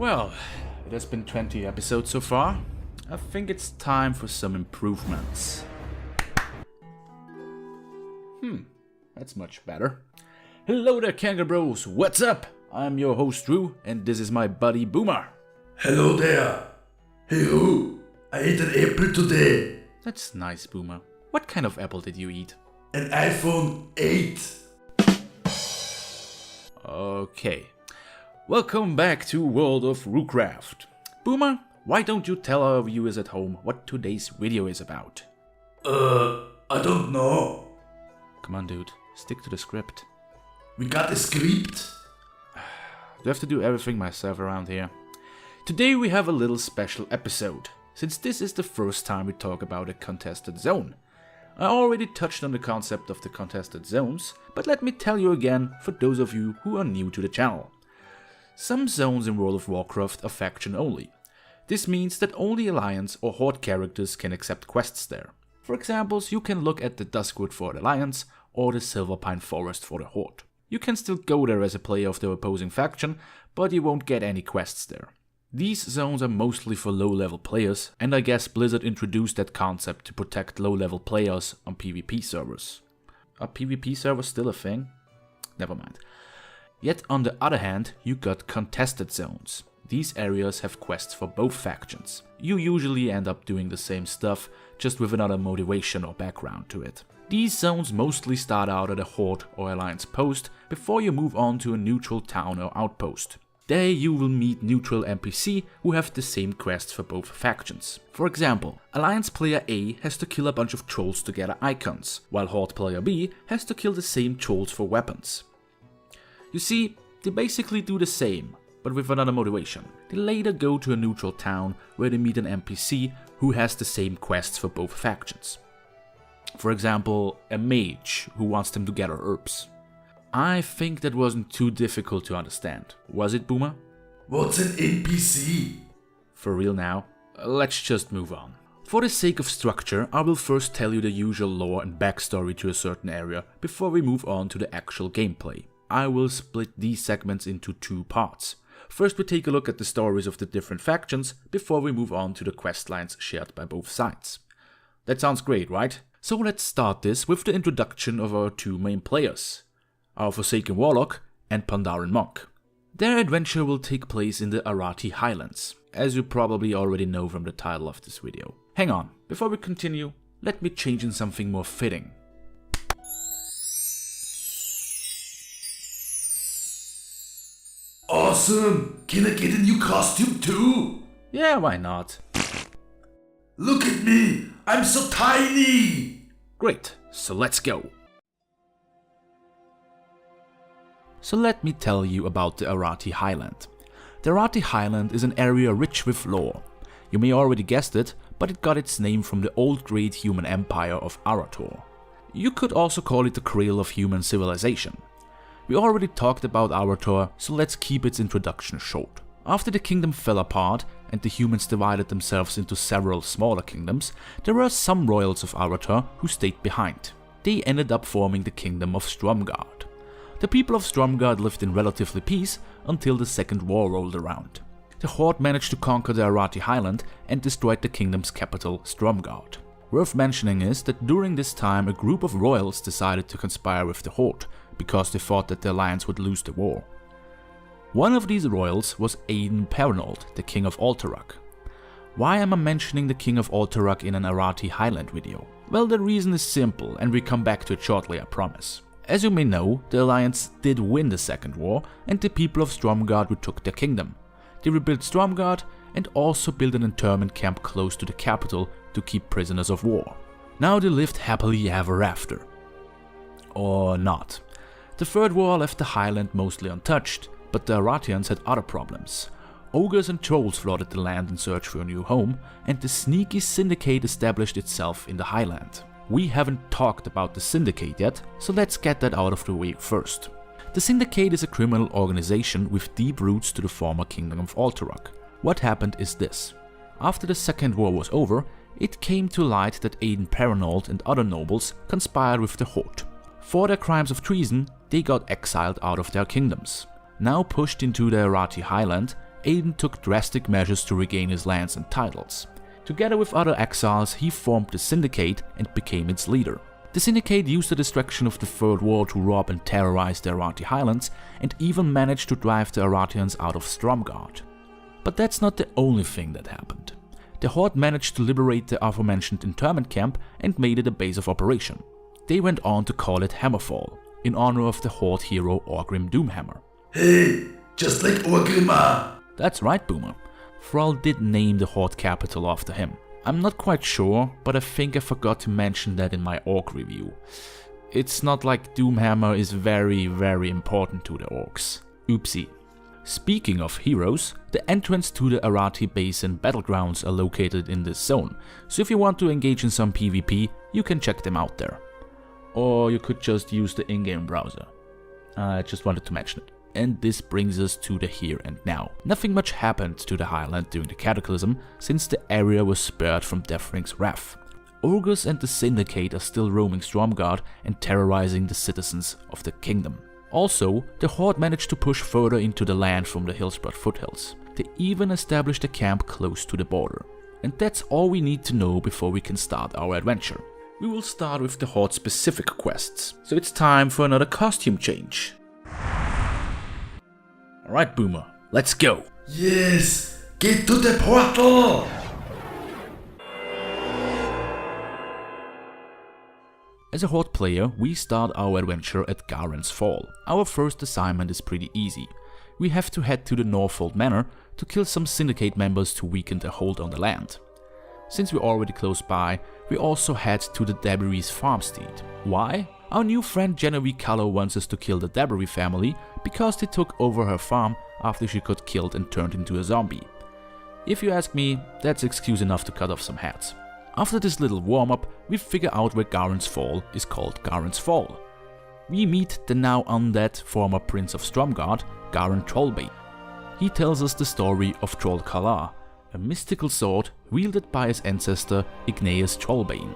Well, it has been 20 episodes so far. I think it's time for some improvements. That's much better. Hello there, Kangaroo Bros, what's up? I'm your host Drew, and this is my buddy Boomer. Hello there. Hey ho, I ate an apple today. That's nice, Boomer. What kind of apple did you eat? An iPhone 8. Okay. Welcome back to World of Roocraft. Boomer, why don't you tell our viewers at home what today's video is about? I don't know. Come on, dude. Stick to the script. We got a script. Do I have to do everything myself around here? Today we have a little special episode, since this is the first time we talk about a contested zone. I already touched on the concept of the contested zones, but let me tell you again for those of you who are new to the channel. Some zones in World of Warcraft are faction only. This means that only Alliance or Horde characters can accept quests there. For examples, you can look at the Duskwood for the Alliance or the Silverpine Forest for the Horde. You can still go there as a player of the opposing faction, but you won't get any quests there. These zones are mostly for low-level players, and I guess Blizzard introduced that concept to protect low-level players on PvP servers. Are PvP servers still a thing? Never mind. Yet on the other hand, you got contested zones. These areas have quests for both factions. You usually end up doing the same stuff, just with another motivation or background to it. These zones mostly start out at a Horde or Alliance post before you move on to a neutral town or outpost. There you will meet neutral NPC who have the same quests for both factions. For example, Alliance player A has to kill a bunch of trolls to gather icons, while Horde player B has to kill the same trolls for weapons. You see, they basically do the same, but with another motivation. They later go to a neutral town where they meet an NPC who has the same quests for both factions. For example, a mage who wants them to gather herbs. I think that wasn't too difficult to understand, was it, Boomer? What's an NPC? For real now? Let's just move on. For the sake of structure, I will first tell you the usual lore and backstory to a certain area before we move on to the actual gameplay. I will split these segments into two parts. First we take a look at the stories of the different factions before we move on to the quest lines shared by both sides. That sounds great, right? So let's start this with the introduction of our two main players, our Forsaken Warlock and Pandaren Monk. Their adventure will take place in the Arathi Highlands, as you probably already know from the title of this video. Hang on, before we continue, let me change in something more fitting. Awesome! Can I get a new costume too? Yeah, why not? Look at me! I'm so tiny! Great, so let's go! So let me tell you about the Arathi Highland. The Arathi Highland is an area rich with lore. You may already guessed it, but it got its name from the old great human empire of Arator. You could also call it the cradle of human civilization. We already talked about Arator, so let's keep its introduction short. After the kingdom fell apart and the humans divided themselves into several smaller kingdoms, there were some royals of Arator who stayed behind. They ended up forming the kingdom of Stromgarde. The people of Stromgarde lived in relatively peace until the Second War rolled around. The Horde managed to conquer the Arathi Highland and destroyed the kingdom's capital, Stromgarde. Worth mentioning is that during this time a group of royals decided to conspire with the Horde, because they thought that the Alliance would lose the war. One of these royals was Aiden Pernold, the King of Alterac. Why am I mentioning the King of Alterac in an Arathi Highland video? Well, the reason is simple, and we come back to it shortly, I promise. As you may know, the Alliance did win the Second War, and the people of Stromgarde retook their kingdom. They rebuilt Stromgarde and also built an internment camp close to the capital to keep prisoners of war. Now they lived happily ever after. Or not. The Third War left the Highland mostly untouched, but the Arathians had other problems. Ogres and trolls flooded the land in search for a new home, and the sneaky Syndicate established itself in the Highland. We haven't talked about the Syndicate yet, so let's get that out of the way first. The Syndicate is a criminal organization with deep roots to the former kingdom of Alterac. What happened is this. After the Second War was over, it came to light that Aiden Pernold and other nobles conspired with the Horde. For their crimes of treason, they got exiled out of their kingdoms. Now pushed into the Arathi Highland, Aiden took drastic measures to regain his lands and titles. Together with other exiles, he formed the Syndicate and became its leader. The Syndicate used the distraction of the Third War to rob and terrorize the Arathi Highlands and even managed to drive the Arathians out of Stromgarde. But that's not the only thing that happened. The Horde managed to liberate the aforementioned internment camp and made it a base of operation. They went on to call it Hammerfall, in honor of the Horde hero Orgrim Doomhammer. Hey, just like Orgrimmar. That's right, Boomer. Thrall did name the Horde capital after him. I'm not quite sure, but I think I forgot to mention that in my orc review. It's not like Doomhammer is very important to the orcs. Oopsie. Speaking of heroes, the entrance to the Arathi Basin battlegrounds are located in this zone, so if you want to engage in some PvP, you can check them out there. Or you could just use the in-game browser. I just wanted to mention it. And this brings us to the here and now. Nothing much happened to the Highland during the Cataclysm, since the area was spared from Deathwing's wrath. Ogres and the Syndicate are still roaming Stromgarde and terrorizing the citizens of the kingdom. Also, the Horde managed to push further into the land from the Hillsbrad foothills. They even established a camp close to the border. And that's all we need to know before we can start our adventure. We will start with the Horde specific quests, so it's time for another costume change. Alright, Boomer, let's go! Yes, get to the portal! As a Horde player, we start our adventure at Garen's Fall. Our first assignment is pretty easy. We have to head to the Norfold Manor to kill some Syndicate members to weaken their hold on the land. Since we're already close by, we also head to the Debery's farmstead. Why? Our new friend Genevieve Callow wants us to kill the Debery family because they took over her farm after she got killed and turned into a zombie. If you ask me, that's excuse enough to cut off some heads. After this little warm-up, we figure out where Garen's Fall is called Garen's Fall. We meet the now undead former Prince of Stromgarde, Garen Trollbane. He tells us the story of Troll Kalar, a mystical sword wielded by his ancestor Igneous Trollbane.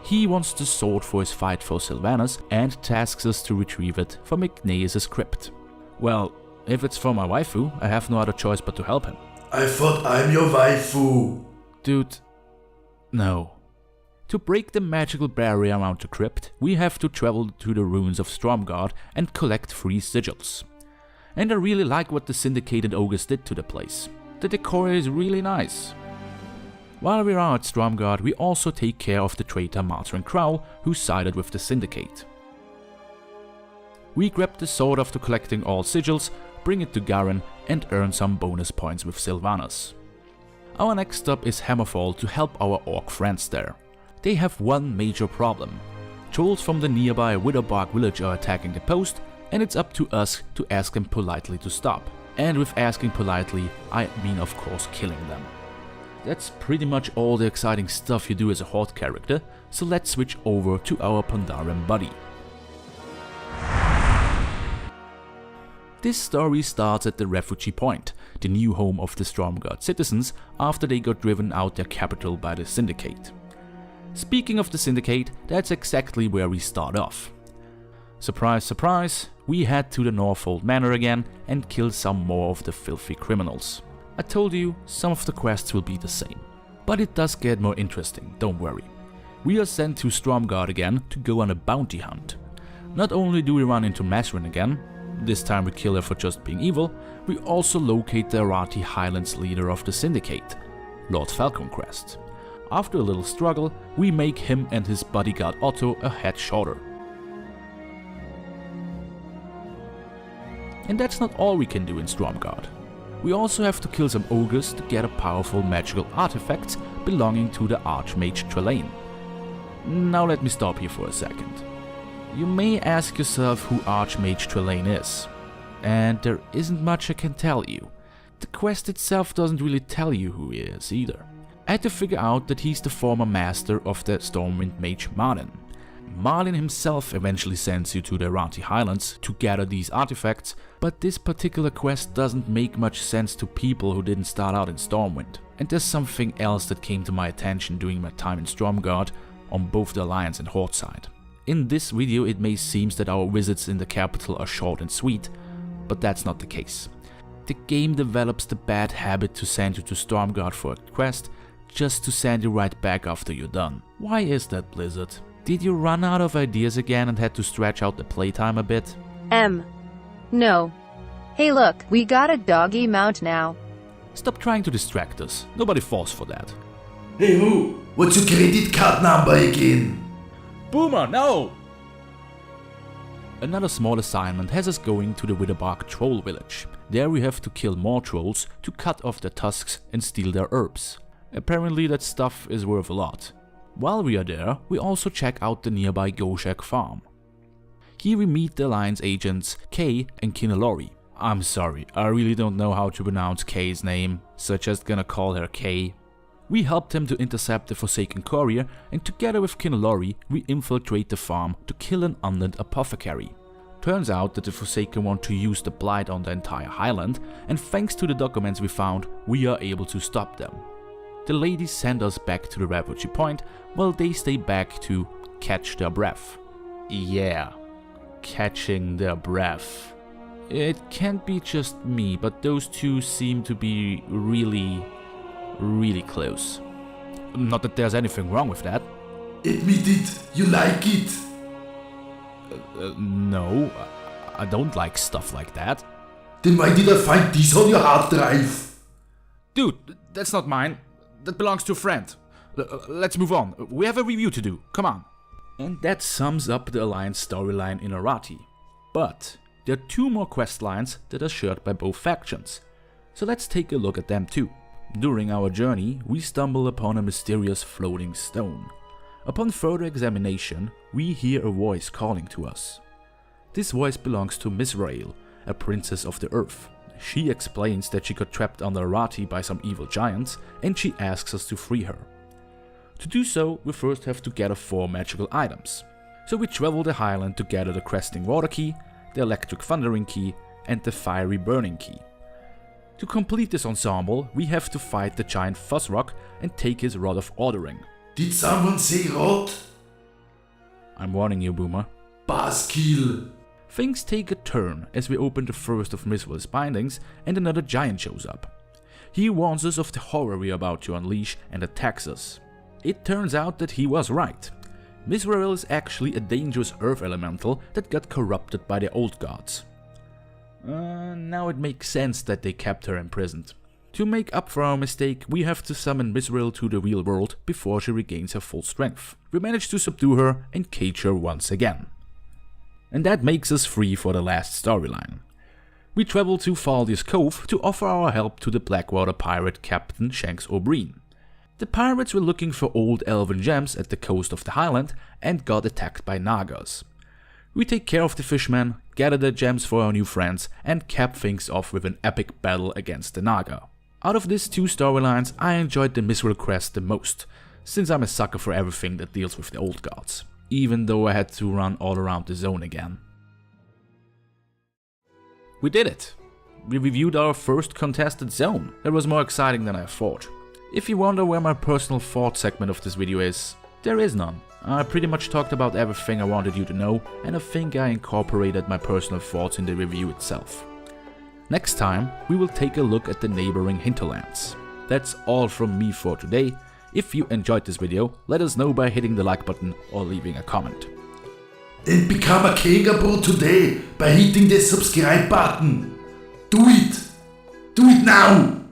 He wants the sword for his fight for Sylvanas and tasks us to retrieve it from Igneous' crypt. Well, if it's for my waifu, I have no other choice but to help him. I thought I'm your waifu. Dude, no. To break the magical barrier around the crypt, we have to travel to the ruins of Stromgarde and collect 3 sigils. And I really like what the Syndicate and Ogres did to the place. The decor is really nice. While we are at Stromgarde, we also take care of the traitor Martin Crowl, who sided with the Syndicate. We grab the sword after collecting all sigils, bring it to Garen and earn some bonus points with Sylvanas. Our next stop is Hammerfall to help our orc friends there. They have one major problem. Trolls from the nearby Widowbark village are attacking the post, and it's up to us to ask them politely to stop. And with asking politely, I mean of course killing them. That's pretty much all the exciting stuff you do as a Horde character, so let's switch over to our Pandaren buddy. This story starts at the Refugee Point, the new home of the Stromgarde citizens after they got driven out their capital by the Syndicate. Speaking of the Syndicate, that's exactly where we start off. Surprise, surprise, we head to the Norfold Manor again and kill some more of the filthy criminals. I told you, some of the quests will be the same. But it does get more interesting, don't worry. We are sent to Stromgarde again to go on a bounty hunt. Not only do we run into Masrin again, this time we kill her for just being evil, we also locate the Arathi Highlands leader of the Syndicate, Lord Falconcrest. After a little struggle, we make him and his bodyguard Otto a head shorter. And that's not all we can do in Stromgarde. We also have to kill some ogres to get a powerful magical artifact belonging to the Archmage Trelane. Now let me stop here for a second. You may ask yourself who Archmage Trelane is, and there isn't much I can tell you. The quest itself doesn't really tell you who he is either. I had to figure out that he's the former master of the Stormwind Mage Marlin. Marlin himself eventually sends you to the Arathi Highlands to gather these artifacts, but this particular quest doesn't make much sense to people who didn't start out in Stormwind. And there's something else that came to my attention during my time in Stromgarde on both the Alliance and Horde side. In this video it may seem that our visits in the capital are short and sweet, but that's not the case. The game develops the bad habit to send you to Stormguard for a quest, just to send you right back after you're done. Why is that, Blizzard? Did you run out of ideas again and had to stretch out the playtime a bit? No. Hey look, we got a doggy mount now. Stop trying to distract us. Nobody falls for that. Hey who? What's your credit card number again? Boomer, no! Another small assignment has us going to the Witherbark Troll Village. There we have to kill more trolls to cut off their tusks and steal their herbs. Apparently that stuff is worth a lot. While we are there, we also check out the nearby Goshak farm. Here we meet the Alliance agents Kay and Kinalori. I'm sorry, I really don't know how to pronounce Kay's name, so just gonna call her Kay. We helped him to intercept the Forsaken Courier, and together with Kinalori, we infiltrate the farm to kill an undead apothecary. Turns out that the Forsaken want to use the blight on the entire highland, and thanks to the documents we found, we are able to stop them. The ladies send us back to the refugee point, while they stay back to catch their breath. Yeah, catching their breath. It can't be just me, but those two seem to be really close. Not that there's anything wrong with that. Admit it, you like it. No, I don't like stuff like that. Then why did I find this on your hard drive? Dude, that's not mine. That belongs to a friend. Let's move on. We have a review to do. Come on. And that sums up the Alliance storyline in Arathi. But there are 2 more quest lines that are shared by both factions. So let's take a look at them too. During our journey, we stumble upon a mysterious floating stone. Upon further examination, we hear a voice calling to us. This voice belongs to Mizrael, a princess of the earth. She explains that she got trapped under Arathi by some evil giants, and she asks us to free her. To do so, we first have to gather 4 magical items. So we travel the highland to gather the Cresting Water Key, the Electric Thundering Key, and the Fiery Burning Key. To complete this ensemble, we have to fight the giant Fuzzrock and take his Rod of Ordering. Did someone say rot? I'm warning you, Boomer. Buzzkill. Things take a turn as we open the first of Mizrael's bindings and another giant shows up. He warns us of the horror we are about to unleash and attacks us. It turns out that he was right. Mizrael is actually a dangerous earth elemental that got corrupted by the old gods. Now it makes sense that they kept her imprisoned. To make up for our mistake, we have to summon Mizrael to the real world before she regains her full strength. We manage to subdue her and cage her once again. And that makes us free for the last storyline. We travel to Faldi's Cove to offer our help to the Blackwater pirate Captain Shanks O'Brien. The pirates were looking for old elven gems at the coast of the highland and got attacked by Nagas. We take care of the fishmen, gather the gems for our new friends, and cap things off with an epic battle against the Naga. Out of these 2 storylines, I enjoyed the Mizrael quest the most, since I'm a sucker for everything that deals with the old gods, even though I had to run all around the zone again. We did it! We reviewed our first contested zone. That was more exciting than I thought. If you wonder where my personal thought segment of this video is, there is none. I pretty much talked about everything I wanted you to know, and I think I incorporated my personal thoughts in the review itself. Next time, we will take a look at the neighboring hinterlands. That's all from me for today. If you enjoyed this video, let us know by hitting the like button or leaving a comment. Then become a Kegaboo today by hitting the subscribe button. Do it! Do it now!